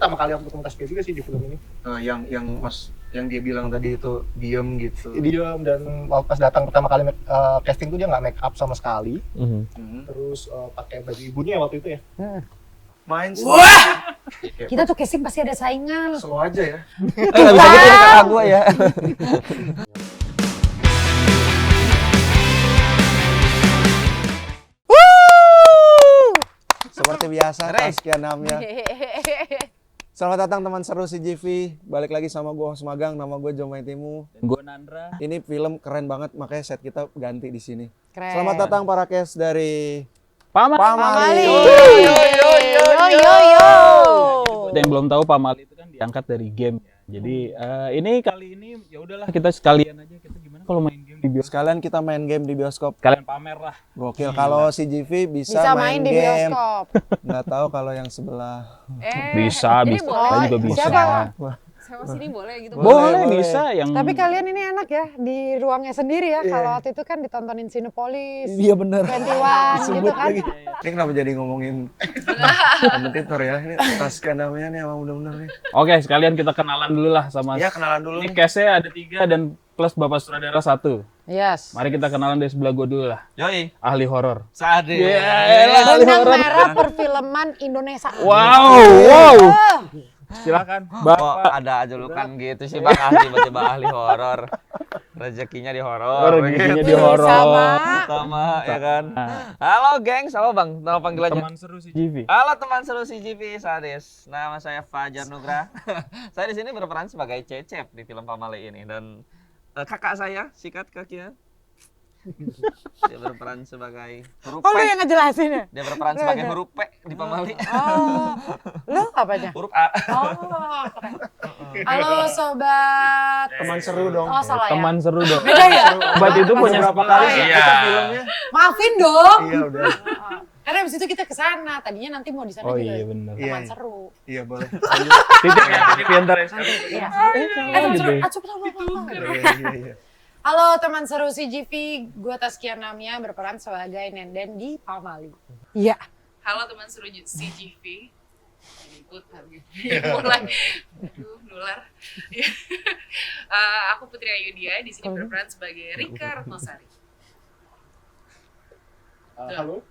pertama kali aku ketemu Taskia juga sih di film ini. Yang dia bilang tadi itu diem gitu. Diem, dan pas datang pertama kali casting tuh dia nggak make up sama sekali. Terus pakai baju ibunya waktu itu ya. Main sih. Wah! Kita tuh casting pasti ada saingan. Slow aja ya. Nggak bisa gitu kakak gua ya. Seperti biasa, Taskia Namya. Selamat datang teman seru CGV. Balik lagi sama gue host magang, nama gue Jomai Timu. Dan gue Nandra. Ini film keren banget, makanya set kita ganti di sini. Keren. Selamat datang para cast dari Pamali. Yo. Ada yang belum tahu Pamali itu kan diangkat dari game ya. Jadi ini kali ini ya udahlah kita sekalian aja, kita gimana kalau main game di bioskop. Sekalian kita main game di bioskop. Kalian pamer lah. Gokil. Kalau CGV bisa main di game. bioskop. Nggak tahu kalau yang sebelah. Bisa, ini bisa. boleh. Saya juga bisa. Siapa? Sewa sini boleh gitu. Boleh, Boleh. bisa yang Tapi kalian ini enak ya, di ruangnya sendiri ya. Kalau waktu itu kan ditontonin Cinepolis, Iya bener. 21 gitu kan. Ini kenapa jadi ngomongin kompetitor ya? Ini Taskia Namya nih emang bener-bener nih. Oke, sekalian kita kenalan dulu lah sama Ya kenalan dulu. Ini case-nya ada 3 dan plus Bapak Sutradara 1. Yes. Mari kita kenalan dari sebelah gue dulu lah. Yoi. Ahli horor. Sade. Benang merah perfilman Indonesia. Wow. Silakan. Kok ada julukan gitu sih Bang, tiba-tiba ahli horor. Rezekinya di horor. Rezekinya di horor. Sama ya kan. Halo geng, sama Bang, nama panggilannya. Teman seru CGV. Halo teman seru CGV Sadis. Nama saya Fajar Nugra. Saya di sini berperan sebagai Cecep di film Pamali ini dan kakak saya sikat kakinya. Dia berperan sebagai huruf P. Oh, lu yang ngejelasin ya? Dia berperan sebagai huruf P di Pamali. Oh, lu apanya? Huruf A. Oh, keren. Halo sobat. Teman seru dong. Oh, salah ya. Teman seru dong. Beda ya? Obat itu punya berapa kali sih Iya. kita filmnya? Maafin dong. Iya udah. Karena abis itu kita kesana. Tadinya nanti mau di sana Oh juga. iya benar. Teman Iya. seru. Iya boleh. Titik ya, titik diantar ya sekarang. Iya. gitu Teman seru. ya. Iya. Halo teman seru CGV, gue Taskia Namya berperan sebagai Nenden di Pamali. Iya. Halo teman seru CGV. Ikut harus mulai. Aduh, nular. Aku Putri Ayudia, di sini berperan sebagai Rika Ratnosari. Halo.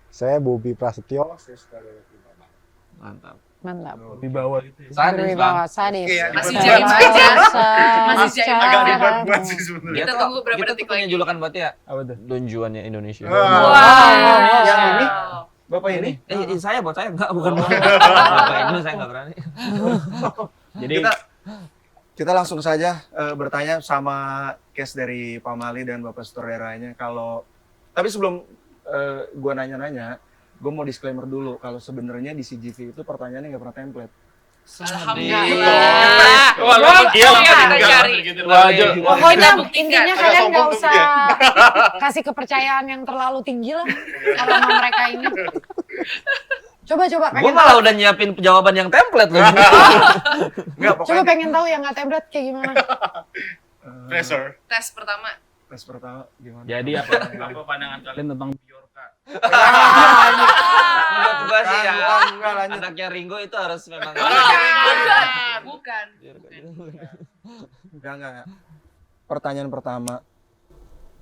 Saya Bobi Prasetyo, saya sebagai pribadi. Mantap. Mantap. Di bawah gitu ya. Sadis Bang. Sadis. Iya, Masih Buat jaim apa? aja. Masih Masih jaim Agak aja. dibuat-buat sih sebenarnya. Kita tunggu berapa kita detik tuh punya lagi. julukan buat ya. Apa tuh? Donjuannya Indonesia. Yang ini? Bapak ini? Saya buat saya enggak, bukan Bapak ini saya enggak berani. Jadi Kita langsung saja bertanya sama case dari Pamali dan Bapak Sutradaranya. Tapi sebelum gua nanya-nanya, gua mau disclaimer dulu kalau sebenarnya di CGV itu pertanyaannya nggak pernah template. Alhamdulillah. Wah, lu gila Oke, kita cari. Pokoknya Kita buktikan. intinya Agak kalian sombong nggak tuh usah dia. kasih kepercayaan yang terlalu tinggi lah kalau sama mereka ini. Coba Gua pengen malah tahu. udah nyiapin jawaban yang template loh. Enggak, Coba pokoknya pengen tahu yang nggak template kayak gimana. Pressure. Tes pertama. tes pertama gimana? Jadi apa pandangan kalian tentang Bjorka? Menurut gua sih ya, Enggak lanjut. anaknya Ringo itu harus memang Bukan. Enggak. Pertanyaan pertama,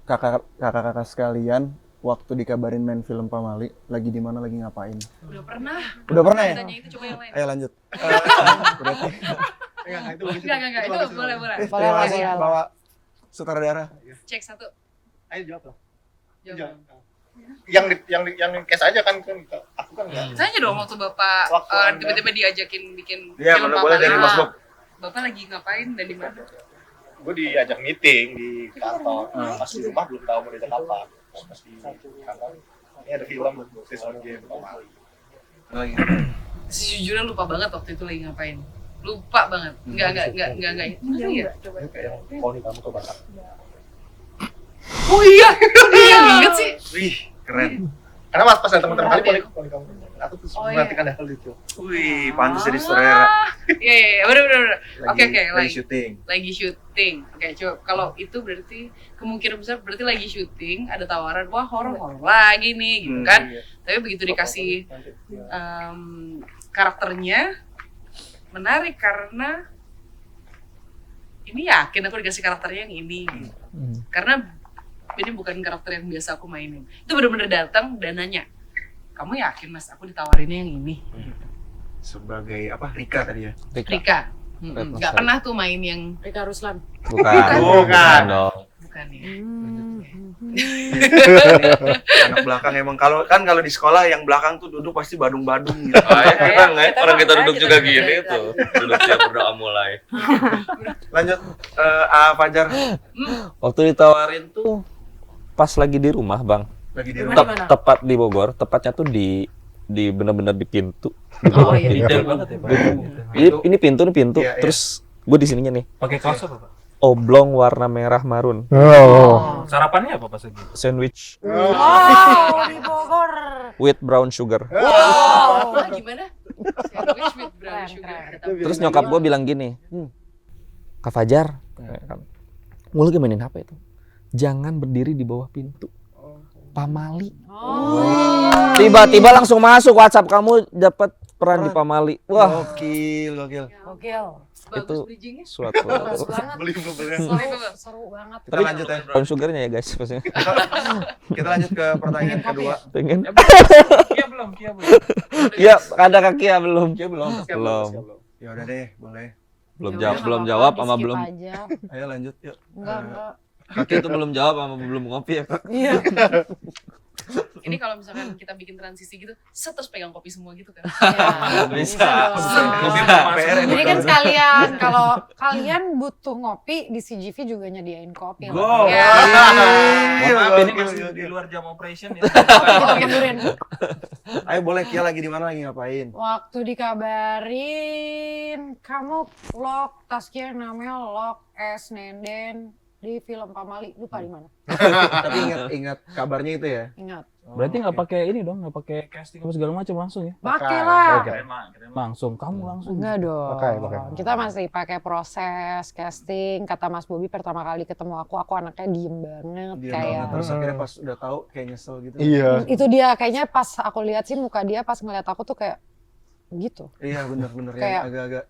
kakak-kakak sekalian, waktu dikabarin main film Pamali, lagi di mana, lagi ngapain? Udah pernah. Udah pernah ya? Tanya itu coba yang lain. Ayo lanjut. Berarti Enggak, itu boleh. terima kasih boleh. Bapak Sutradara. Cek satu. Ayo jawab lah. Jawab. Yang case aja kan aku kan enggak. Tanya dong waktu Bapak Waktu Anda- tiba-tiba diajakin bikin Iya, film boleh dari Mas Bob. Bapak lagi ngapain dan di mana? Gue diajak meeting di kantor. Pas di rumah belum tahu mau diajak apa. Pas di kantor. Ini ada film season game Pamali. Lagi. Sejujurnya lupa banget waktu itu lagi ngapain. Lupa banget. Enggak. Mana ya? Coba. Kayak poni kamu ke Batak. Oh iya, dia yang inget sih. Wih, keren. Karena pas ada teman-teman kali poni kamu. Aku tuh Oh, iya. menantikan hal itu. Wih, pantas jadi sutradara. Iya, bener. Oke, Lagi syuting. lagi syuting. Oke, coba kalau itu berarti kemungkinan besar berarti lagi syuting, ada tawaran, wah horor lagi nih, gitu kan. Iya. Tapi begitu dikasih karakternya menarik karena ini yakin aku dikasih karakternya yang ini. Karena ini bukan karakter yang biasa aku mainin. Itu bener-bener datang dan nanya, kamu yakin Mas aku ditawarinnya yang ini? Sebagai apa? Rika tadi ya. Rika. Nggak pernah tuh main yang Rika Ruslan. Bukan dong. bukan ya. Anak belakang emang kalau di sekolah yang belakang tuh duduk pasti badung-badung gitu. Orang kita duduk juga gini tuh. Duduk siap berdoa mulai. Lanjut Fajar Waktu ditawarin tuh pas lagi di rumah, Bang. lagi di Rumah rumah. di mana? Tepat di Bogor, tepatnya tuh di benar-benar di pintu. Oh iya. Detail banget ya, Pak. Jadi ini pintu Iya, iya. terus gue di sininya nih. Pakai kaos apa, Pak? Oblong warna merah marun. Oh. Sarapannya apa pas lagi? Sandwich Wow, di Bogor. with brown sugar. Wow. Gimana? Sandwich with brown Keren, sugar. keren. Terus nyokap gue bilang gini, Kak Fajar, mau lagi mainin apa itu? Jangan berdiri di bawah pintu. Pamali. Oh. Tiba-tiba langsung masuk WhatsApp kamu dapat peran di Pamali. Wah, Gokil. Gokil. Bagus Itu bridging-nya. suatu. Bagus banget. Beli beli. Seru banget. Kita lanjut ya. Brown sugarnya ya guys, maksudnya. Kita lanjut ke pertanyaan kedua. Pengen? Kia belum. Iya, ada kaki ya belum? Belum. Belum. Ya udah deh, boleh. Belum jawab sama belum. Aja. Ayo lanjut yuk. Enggak. Kaki itu belum jawab sama belum ngopi ya, Kak. Iya. Ini kalau misalkan kita bikin transisi gitu, terus pegang kopi semua gitu kan. Bisa. Dong. Jadi kan sekalian kalau kalian butuh ngopi di CGV juga nyediain kopi. Go. loh. Ya. Mohon maaf ini Gokil, masih gokil. di luar jam operation ya. Kita mundurin. Ayo boleh, Kia lagi di mana, lagi ngapain? Waktu dikabarin kamu lock Taskia namanya lock S Nenden di film Pamali, lupa di mana? Tapi ingat kabarnya itu ya. Ingat. Berarti nggak pakai ini dong, nggak pakai casting apa segala macam langsung ya? Pakai lah. Keren langsung, kamu langsung. Enggak dong. Pakai. Kita masih pakai proses casting. Kata Mas Bobi pertama kali ketemu aku anaknya diem banget Dia kayak. banget. Terus akhirnya pas udah tahu kayak nyesel gitu. Iya. Itu dia kayaknya pas aku lihat sih muka dia pas ngeliat aku tuh kayak gitu. Iya bener-bener Kayak- yang agak-agak.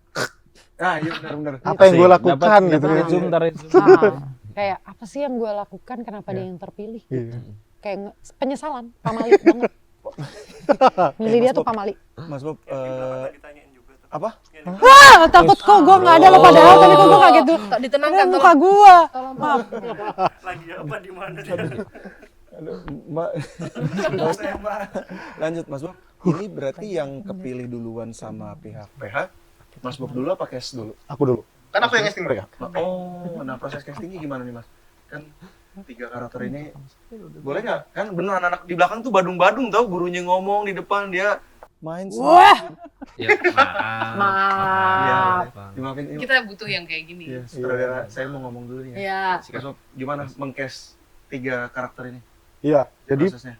Ah iya bener-bener. Apa yang gue lakukan gitu Dapat kan. zoom, ntar zoom. Ah, kayak apa sih yang gue lakukan, kenapa dia yang terpilih? Iya. Kayak penyesalan, Pamali banget. Milih dia tuh Pamali. Mas Bob, apa? Wah, takut kok gue nggak ada loh, padahal tadi kok gue kaget tuh. Ditenangkan Muka gue. Maaf. Aduh, Mbak. Nggak usah ya, Mbak. Lanjut Mas Bob. Ini berarti yang kepilih duluan sama pihak PH. Mas Bob dulu apa Kes dulu? Aku dulu. Kan aku yang casting mereka. Oh, nah proses castingnya gimana nih Mas? Kan 3 karakter ini boleh nggak? Kan bener anak-anak di belakang tuh badung-badung tau, gurunya ngomong di depan dia main Wah, Ya, maaf. Dimaafin. Kita butuh yang kayak gini. Iya, sutradara, saya mau ngomong dulu nih ya. Iya. Mas Bob, gimana mengcast 3 karakter ini? Iya. Jadi Prosesnya.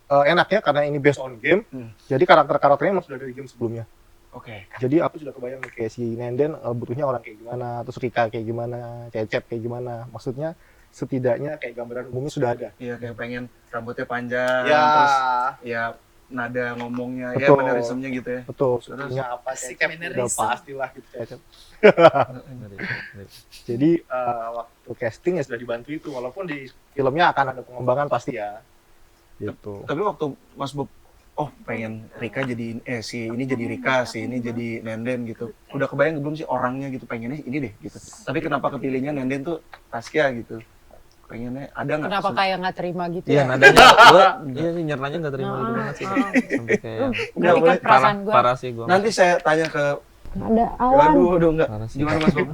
Enaknya karena ini based on game, jadi karakter-karakternya emang sudah dari game sebelumnya. Oke. Jadi aku sudah kebayang nih, kayak si Nenden butuhnya orang kayak gimana, terus Rika kayak gimana, Cecep kayak gimana. Maksudnya setidaknya kayak gambaran umumnya sudah ada. Iya, kayak pengen rambutnya panjang, Ya, terus ya nada ngomongnya, ya Betul. mannerismnya gitu ya. betul. Terus? Punya apa Asik, Cecep udah mannerism. pastilah gitu Cecep. Jadi waktu casting ya sudah dibantu itu, walaupun di filmnya akan ada pengembangan pasti ya. Gitu. Tapi waktu Mas Bob, oh pengen Rika jadi, si ini jadi Rika, si ini jadi Nenden gitu. Udah kebayang belum sih orangnya gitu, pengennya ini deh gitu. Tapi kenapa kepilihnya Nenden tuh Taskia gitu? Pengennya ada nggak? Kenapa kayak nggak terima gitu Iya, ya? nadanya dia sih nyernanya enggak terima gitu banget sih. Sampai kayak yang Nggak Ngerti boleh. kan perasaan gue? parah sih gua. Nanti saya tanya ke, Ada awan. aduh enggak. Parah sih. Gimana Mas Bob?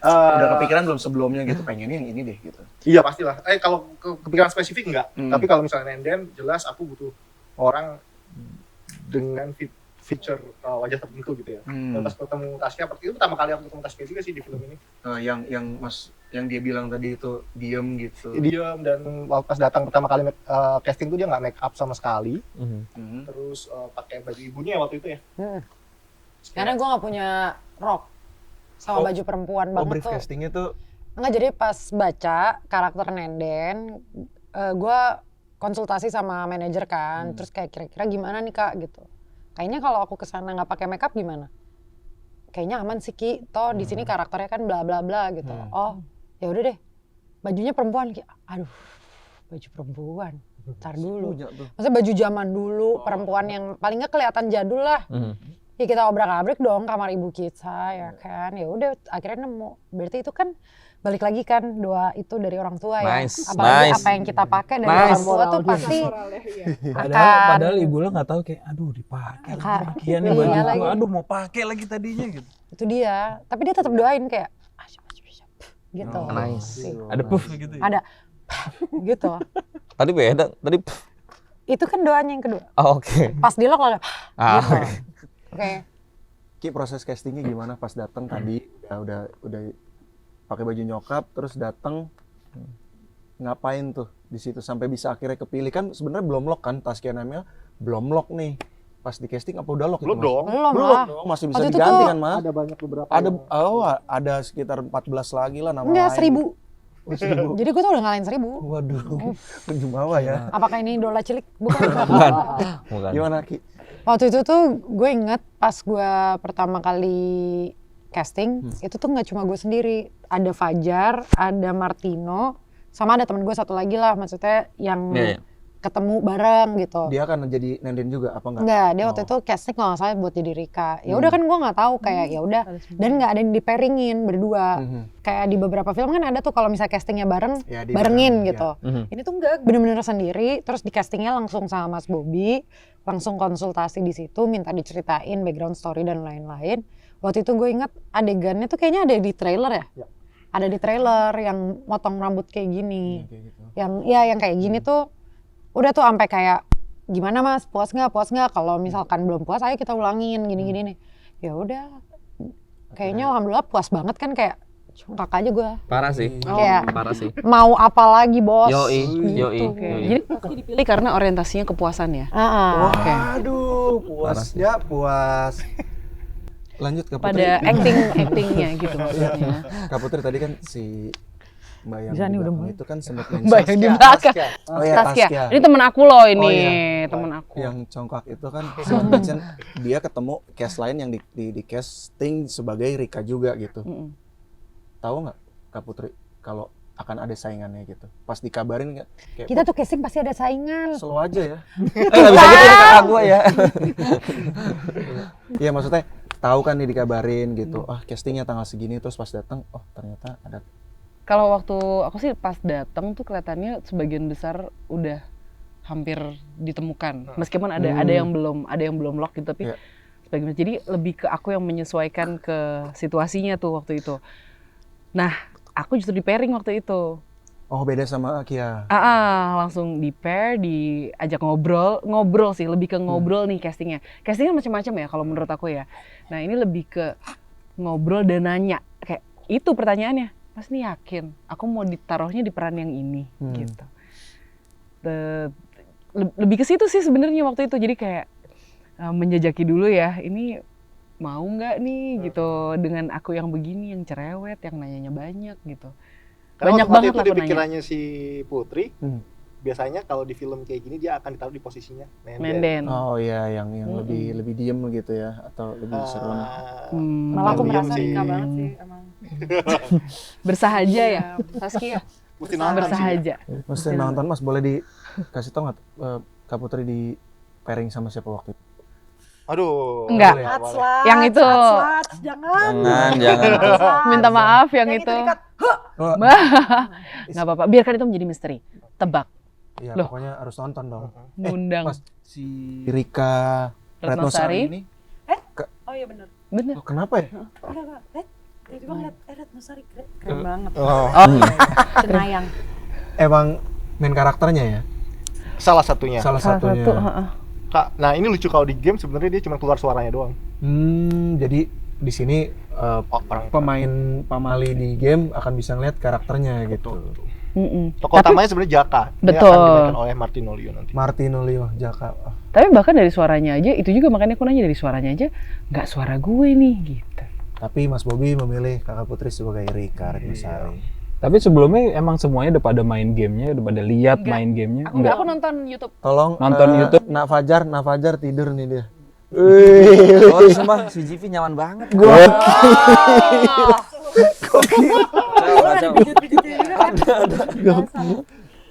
Udah kepikiran belum sebelumnya gitu, pengennya yang ini deh gitu. Iya pastilah. Kalau kepikiran spesifik enggak. Hmm. Tapi kalau misalnya Nenden, jelas aku butuh orang dengan feature wajah tertentu gitu ya. Dan pas ketemu Taskia, itu pertama kali aku ketemu Taskia juga sih di film ini. Yang dia bilang tadi itu diem gitu. Diam dan pas datang pertama kali casting tuh dia nggak make up sama sekali. Mhm. Terus pakai baju ibunya waktu itu ya. Karena gue nggak punya rok sama baju perempuan banget brief tuh. castingnya tuh Enggak, jadi pas baca karakter Nenden, gue konsultasi sama manajer kan, terus kayak kira-kira gimana nih Kak gitu. kayaknya kalau aku kesana nggak pakai makeup gimana? Kayaknya aman sih Ki, toh di sini karakternya kan bla bla bla gitu. Oh ya udah deh, bajunya perempuan Ki. Aduh, baju perempuan. Ntar dulu. Maksudnya baju zaman dulu, perempuan yang paling nggak kelihatan jadul lah. Ya kita obrak-abrik dong kamar ibu kita ya kan. Ya udah akhirnya nemu. Berarti itu kan balik lagi kan doa itu dari orang tua ya. Apalagi apa yang kita pakai dari orang tua tuh pasti Padahal ibu lo nggak tahu kayak aduh dipakai lagi nih baju gua, aduh mau pakai lagi tadinya gitu. Itu dia. Tapi dia tetap doain kayak gitu. Ada puff gitu ya? Ada gitu. Tadi beda, tadi Itu kan doanya yang kedua. oh, oke. Pas di lock ada gitu. Oke. Ki, proses castingnya gimana pas datang tadi? Ya udah pakai baju nyokap terus datang ngapain tuh di situ sampai bisa akhirnya kepilih? Kan sebenarnya belum lock kan, Taskia Namia belum lock nih. Pas di casting apa udah lock Belum itu, Mas? dong. Belum lah. Masih bisa Waktu itu diganti tuh kan, Mas? Ada banyak beberapa. Ada sekitar 14 lagi lah nama Enggak, lain. 1000. Jadi gue tuh udah ngalahin 1000. Waduh, penjumawa ya. Apakah ini idola cilik? Bukan. Bukan. Gimana, Ki? Waktu itu tuh gue inget pas gue pertama kali casting, itu tuh nggak cuma gue sendiri. Ada Fajar, ada Martino, sama ada temen gue satu lagi lah, maksudnya yang ketemu bareng gitu. Dia akan jadi Nenden juga apa enggak? Enggak, dia waktu itu casting kalau nggak salah buat jadi Rika. Ya udah kan gue nggak tahu kayak ya udah, dan nggak ada yang di-pairingin berdua. Kayak di beberapa film kan ada tuh kalau misalnya castingnya bareng, Ya, barengin bareng, gitu. Ini tuh enggak, bener-bener sendiri. Terus di castingnya langsung sama Mas Bobby, langsung konsultasi di situ, minta diceritain background story dan lain-lain. Waktu itu gue ingat adegannya tuh kayaknya ada di trailer ya. Ada di trailer yang motong rambut kayak gini. Yang kayak gini tuh udah tuh sampai kayak gimana Mas, puas nggak? Kalau misalkan belum puas, ayo kita ulangin gini-gini nih. Ya udah, kayaknya alhamdulillah puas banget kan, kayak congkak aja gue. Parah sih. Kayak Parah sih. mau apa lagi bos? Yoi. Jadi pasti dipilih karena orientasinya kepuasan ya? Waduh, puas ya, puas. Lanjut ke Putri. Pada actingnya gitu maksudnya. Kak Putri tadi kan si Mbak yang Bisa di nih, udah belakang mulai. itu kan sempat Mbak yang di mention belakang. Oh iya, Taskia. Taskia. Ini temen aku loh ini, Oh iya. temen aku. Yang congkak itu kan sempat mention dia ketemu cast lain yang di casting sebagai Rika juga gitu. Tahu nggak Kak Putri kalau akan ada saingannya gitu? Pas dikabarin nggak? Kayak, Kita tuh casting pasti ada saingan. slow aja ya. Nggak bisa gitu kakak gue ya. Iya maksudnya tahu kan nih dikabarin gitu. Ah castingnya tanggal segini, terus pas datang oh ternyata ada. Kalau waktu aku sih pas datang tuh kelihatannya sebagian besar udah hampir ditemukan. Meskipun ada yang belum lock gitu, tapi sebagian, jadi lebih ke aku yang menyesuaikan ke situasinya tuh waktu itu. Nah, aku justru di pairing waktu itu. Oh beda sama Kia. Langsung di pair, diajak ngobrol sih, lebih ke ngobrol nih castingnya. Castingnya macam-macam ya kalau menurut aku ya. Nah ini lebih ke ngobrol dan nanya, kayak itu pertanyaannya. Mas nih yakin, aku mau ditaruhnya di peran yang ini gitu. Lebih ke situ sih sebenarnya waktu itu, jadi kayak menjajaki dulu ya, ini mau nggak nih gitu dengan aku yang begini, yang cerewet, yang nanyanya banyak gitu. Karena Banyak waktu banget itu lah di aku nanya. pikirannya si Putri, biasanya kalau di film kayak gini dia akan ditaruh di posisinya Nenden. Oh iya yang lebih diem gitu ya atau lebih seru. Malah aku Diem merasa sih. Rika banget sih emang. Bersahaja ya, Saskia. Mesti nonton sih. Bersahaja. Mesti nonton Mas, boleh dikasih tau nggak Kak Putri di pairing sama siapa waktu itu? Aduh. Enggak. boleh ya, boleh. Yang itu. Jangan. Jangan. Minta maaf yang itu. Oh, Nggak apa-apa, biarkan itu menjadi misteri. Tebak, iya Loh. pokoknya harus nonton dong. ngundang. Mas, si Rika Retnosari ini Oh iya benar. Bener. oh, kenapa ya? Tiba-tiba ngeliat Nusari keren banget. Oh, Cenayang. emang main karakternya ya? Salah satunya. Salah satunya. Kak, nah ini lucu kalau di game sebenarnya dia cuma keluar suaranya doang. Jadi di sini pemain Pamali di game akan bisa ngeliat karakternya gitu. Tokoh utamanya sebenarnya Jaka. Dia Betul. akan dimainkan oleh Martino Leo nanti. Martino Leo Jaka. Oh. Tapi bahkan dari suaranya aja, itu juga makanya aku nanya dari suaranya aja, nggak suara gue nih gitu. Tapi Mas Bobby memilih Kakak Putri sebagai Rika Retnosari. Tapi sebelumnya emang semuanya udah pada main gamenya, udah pada lihat main gamenya. Aku nonton YouTube. Tolong Nonton YouTube. Nak Fajar tidur nih dia. Oh, sumpah si GV nyaman banget.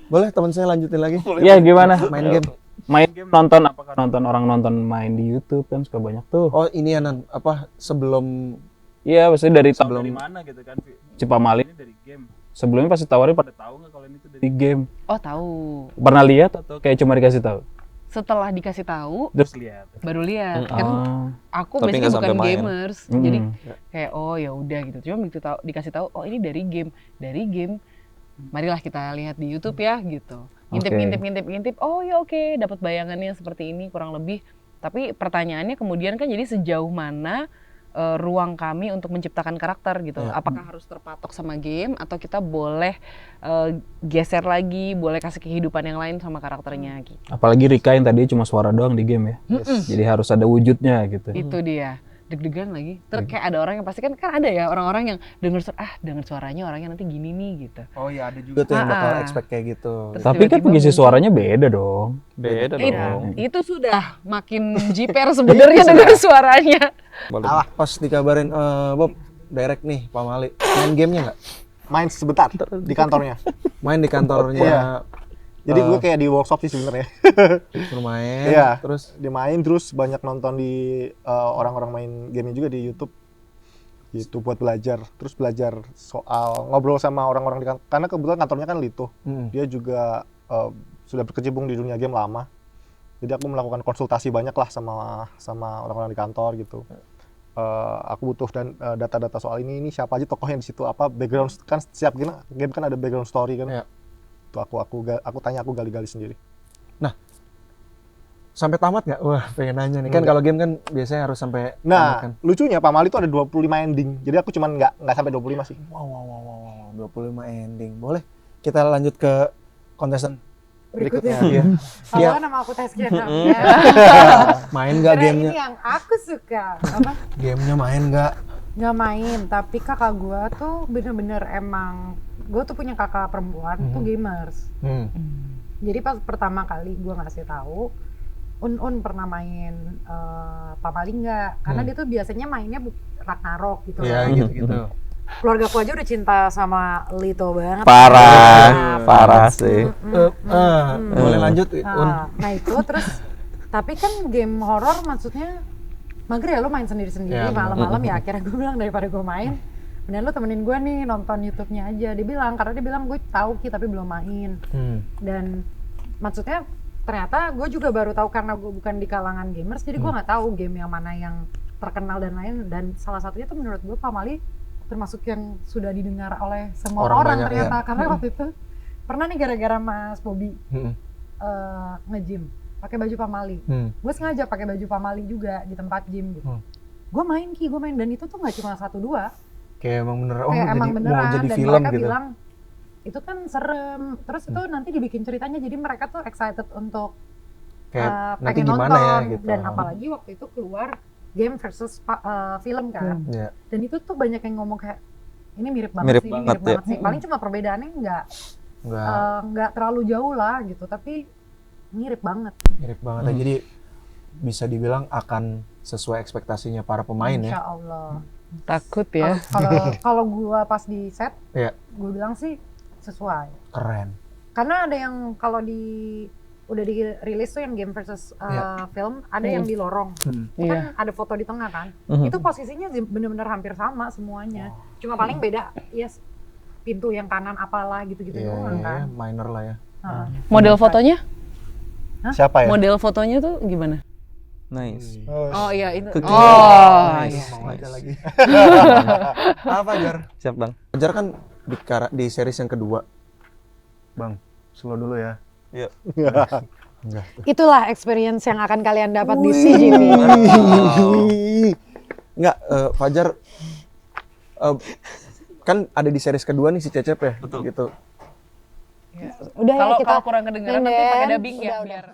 Boleh teman saya lanjutin lagi? Ya gimana? Main game. Main game nonton, apakah nonton orang nonton main di YouTube kan suka banyak tuh. Oh ini ya Nan, apa sebelum Iya, maksudnya dari tahu Sebelum- dari mana gitu kan. Si Pamali ini dari game. Sebelumnya pasti tawarin pada tahu nggak kalau ini tuh dari game. Oh tahu. Pernah lihat atau kayak cuma dikasih tahu? Setelah dikasih tahu Terus lihat. baru lihat kan Oh. aku Tapi biasanya nggak sampai bukan main. gamers Mm. jadi kayak oh ya udah gitu cuma begitu tahu dikasih tahu oh ini dari game marilah kita lihat di YouTube ya gitu ngintip oh ya oke dapat bayangannya seperti ini kurang lebih tapi pertanyaannya kemudian kan jadi sejauh mana ruang kami untuk menciptakan karakter gitu Ya. apakah harus terpatok sama game atau kita boleh geser lagi boleh kasih kehidupan yang lain sama karakternya gitu. Apalagi Rika yang tadi cuma suara doang di game ya. Jadi harus ada wujudnya gitu. Itu dia deg-degan lagi terus kayak ada orang yang pasti kan ada ya orang-orang yang dengar suaranya orangnya nanti gini nih gitu. Oh ya ada juga tuh yang bakal Ah. expect kayak gitu. Terus Tapi kan tiba-tiba pengisi muncul. suaranya beda dong. Beda dong. Itu sudah makin jiper sebenarnya dengan suaranya. Pas dikabarin Bob direct nih Pamali main gamenya nggak? Main sebentar di kantornya. Main di kantornya Iya. Jadi gue kayak di workshop sih sebenarnya. bermain. Iya. Terus Dia main terus banyak nonton di orang-orang main game juga di YouTube. Gitu buat belajar. Terus belajar soal ngobrol sama orang-orang di kantor. Karena kebetulan kantornya kan Lito. Dia juga sudah berkecimpung di dunia game lama. Jadi aku melakukan konsultasi banyak lah sama orang-orang di kantor gitu. Aku butuh data-data soal ini siapa aja tokohnya di situ apa background kan setiap game kan ada background story kan. Iya. Tuh aku tanya aku gali-gali sendiri. sampai tamat nggak? Wah pengen nanya nih kan Enggak. kalau game kan biasanya harus sampai tamat Nah, kan. lucunya Pak Mali itu ada 25 ending. Jadi aku cuman nggak sampai 25 sih. Wow, 25 ending. Boleh kita lanjut ke kontesten Berikutnya. Iya. Halo, Iya. nama aku Taskia. Main nggak Karena gamenya? ini yang aku suka. Apa? Gamenya main nggak? Nggak main, tapi kakak gua tuh bener-bener emang, gua tuh punya kakak perempuan tuh gamers. Jadi pas pertama kali gua ngasih tahu, Un pernah main Pamali nggak? Karena dia tuh biasanya mainnya Ragnarok gitu. Iya kan. gitu. Keluarga aku aja udah cinta sama Lito banget. Parah sih. Boleh lanjut Un? Nah itu terus, tapi kan game horor maksudnya mager ya lo main sendiri-sendiri Ya, malam-malam ya. Akhirnya gue bilang daripada gue main, mendingan lo temenin gue nih nonton YouTube-nya aja. Dia bilang, karena dia bilang gue tahu Ki tapi belum main. Dan maksudnya ternyata gue juga baru tahu karena gue bukan di kalangan gamers, jadi gue nggak tahu game yang mana yang terkenal dan lain. Dan salah satunya tuh menurut gue Pamali termasuk yang sudah didengar oleh semua Orang orang banyak, ternyata. ya. Karena waktu itu pernah nih gara-gara Mas Bobby nge-gym pakai baju Pamali. Gue sengaja pakai baju Pamali juga di tempat gym gitu. Gue main dan itu tuh nggak cuma 1-2. Kayak emang bener, Kayak emang jadi, beneran mau jadi dan film mereka gitu. bilang itu kan serem. Terus itu nanti dibikin ceritanya jadi mereka tuh excited untuk Kayak nanti pengen gimana nonton. ya gitu. Dan apalagi waktu itu keluar game versus film kan. Iya. Dan itu tuh banyak yang ngomong kayak ini mirip Mirip banget sih, banget, mirip banget sih. Paling cuma perbedaannya nggak terlalu jauh lah gitu, tapi mirip banget. Mirip banget ya. Jadi bisa dibilang akan sesuai ekspektasinya para pemain ya. Insya Allah. Takut ya. Kalau gua pas di set, Iya. gua bilang sih sesuai. Keren. Karena ada yang kalau udah dirilis tuh yang game versus film, ada yang di lorong. Iya. Kan ada foto di tengah kan. Itu posisinya bener-bener hampir sama semuanya. Cuma paling beda, yes, pintu yang kanan apalah gitu-gitu doang kan. Minor lah ya. Model fotonya? Siapa ya? Model fotonya tuh gimana? Nice. Oh iya itu. Kekinian. Oh Nice. iya. Mau aja lagi. Apa Jar? Siap bang. Jar kan di series yang kedua. Bang, slow dulu ya. Yuk. Enggak. Itulah experience yang akan kalian dapat di CGV. Enggak, Fajar kan ada di series kedua nih si Cecep ya. Betul. Gitu. Udah ya Kalau kita kurang kedengeran nanti pakai dubbing ya udah. biar